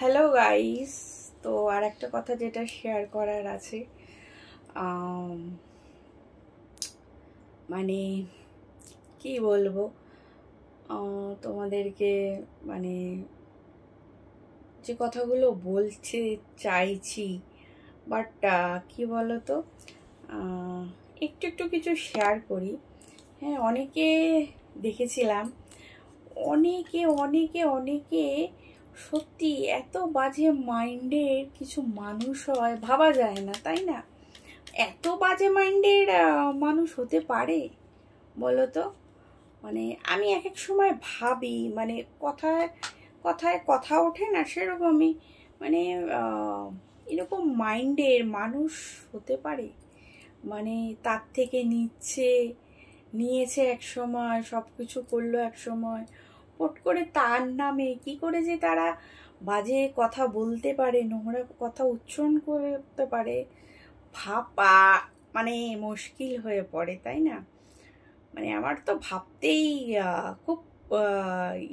Hello guys, তো আর একটা কথা যেটা শেয়ার করার আছে, মানে কি বলবো তোমাদেরকে, মানে যে কথাগুলো বলতে চাইছি, বাট কি বলো তো, একটু একটু কিছু শেয়ার করি। হ্যাঁ, অনেকে দেখেছিলাম, অনেকে অনেকে অনেকে সত্যি এত বাজে মাইন্ডের কিছু মানুষ হয়, ভাবা যায় না, তাই না? এত বাজে মাইন্ডের মানুষ হতে পারে বলো তো? মানে আমি এক এক সময় ভাবি, মানে কথায় কথায় কথা ওঠে না, সেরকমই মানে এরকম মাইন্ডের মানুষ হতে পারে। মানে তার থেকে নিয়েছে এক সময়, সব কিছু করলো এক সময়, পট করে তার নামে কি করে যে তারা বাজে কথা বলতে পারে, নোংরা কথা উচ্চারণ করতে পারে, ভাবা মানে মুশকিল হয়ে পড়ে, তাই না? মানে আমার তো ভাবতেই খুব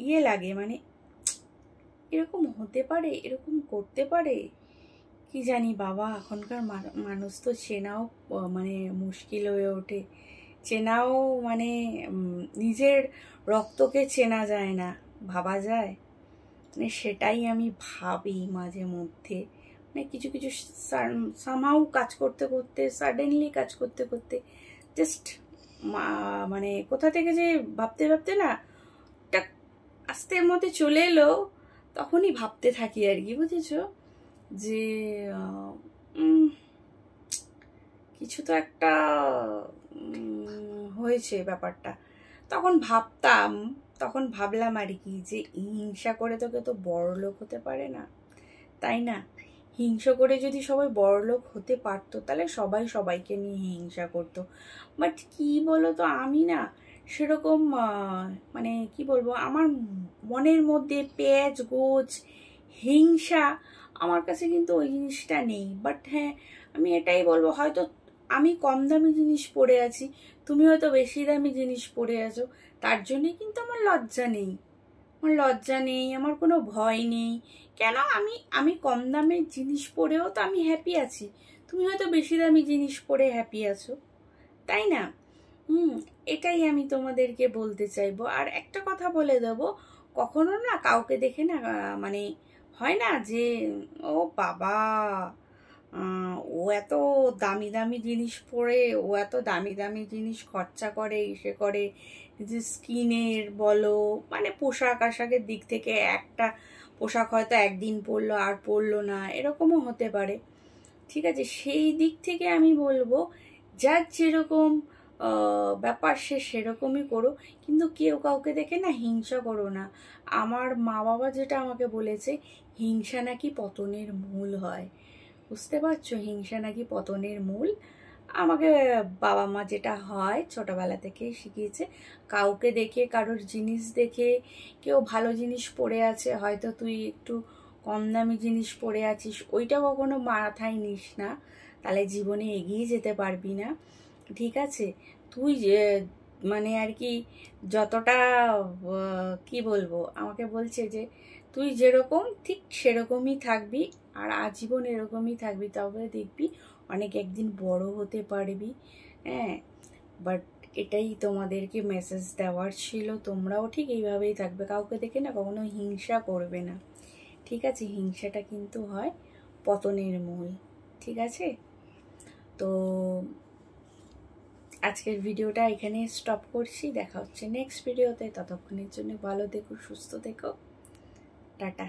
ইয়ে লাগে, মানে এরকম হতে পারে, এরকম করতে পারে, কি জানি বাবা। এখনকার মানুষ তো চেনাও মানে মুশকিল হয়ে ওঠে, চেনাও মানে নিজের রক্তকে চেনা যায় না, ভাবা যায়? মানে সেটাই আমি ভাবি মাঝে মধ্যে, মানে কিছু কিছু সামহাউ কাজ করতে করতে, সাডেনলি কাজ করতে করতে জাস্ট মানে কোথা থেকে যে ভাবতে ভাবতে না একটা আস্তের মধ্যে চলে এলো, তখনই ভাবতে থাকি আর কি, বুঝেছো? যে কিছু তো একটা হয়েছে ব্যাপারটা। তখন ভাবলাম আর কি, যে হিংসা করে তো কেউ তো বড়লোক হতে পারে না, তাই না? হিংসা করে যদি সবাই বড়লোক হতে পারতো, তাহলে সবাই সবাইকে নিয়ে হিংসা করতো। বাট কি বলো তো, আমি না সেরকম মানে কি বলবো, আমার মনের মধ্যে পেঁয়াজ গোছ হিংসা, আমার কাছে কিন্তু ওই জিনিসটা নেই। বাট হ্যাঁ, আমি এটাই বলবো, হয়তো আমি কম দামি জিনিস পরে আছি, তুমি হয়তো বেশি দামি জিনিস পরে আছো, তার জন্যই কিন্তু আমার লজ্জা নেই। আমার লজ্জা নেই, আমার কোনো ভয় নেই। কেন? আমি কম দামের জিনিস পরেও তো আমি হ্যাপি আছি, তুমি হয়তো বেশি দামি জিনিস পরে হ্যাপি আছো, তাই না? এটাই আমি তোমাদেরকে বলতে চাইবো। আর একটা কথা বলে দেবো, কখনো না কাউকে দেখে না মানে হয় না যে ও বাবা, ও এত দামি দামি জিনিস পরে, ও এত দামি দামি জিনিস খরচা করে, ইসে করে, যে স্কিনের বলো, মানে পোশাক আশাকের দিক থেকে একটা পোশাক হয়তো একদিন পরলো আর পরলো না, এরকমও হতে পারে। ঠিক আছে, সেই দিক থেকে আমি বলবো, যার যেরকম ব্যাপার সে সেরকমই করো, কিন্তু কেউ কাউকে দেখে না হিংসা করো না। আমার মা বাবা যেটা আমাকে বলেছে, হিংসা নাকি পতনের মূল হয়। বুঝতে পারছো? হিংসা নাকি পতনের মূল। আমাকে বাবা মা যেটা হয় ছোটবেলা থেকেই শিখিয়েছে, কাউকে দেখে, কারোর জিনিস দেখে, কেউ ভালো জিনিস পরে আছে, হয়তো তুই একটু কম দামি জিনিস পরে আছিস, ওইটা কখনো মাথায় নিস না, তাহলে জীবনে এগিয়ে যেতে পারবি না। ঠিক আছে? তুই যে মানে আর কি যতটা কি বলবো, আমাকে বলছে যে তুই যেরকম ঠিক সেরকমই থাকবি, আর আজীবন এরকমই থাকবি, তবে দেখবি অনেক একদিন বড় হতে পারবি। হ্যাঁ, বাট এটাই তোমাদেরকে মেসেজ দেওয়ার ছিল, তোমরাও ঠিক এইভাবেই থাকবে, কাউকে দেখে না কখনো হিংসা করবে না। ঠিক আছে? হিংসাটা কিন্তু হয় পতনের মূল। ঠিক আছে? তো আজকের ভিডিওটা এখানে স্টপ করছি, দেখা হচ্ছে নেক্সট ভিডিওতে। ততক্ষণের জন্য ভালো থেকো, সুস্থ থেকো, টাটা।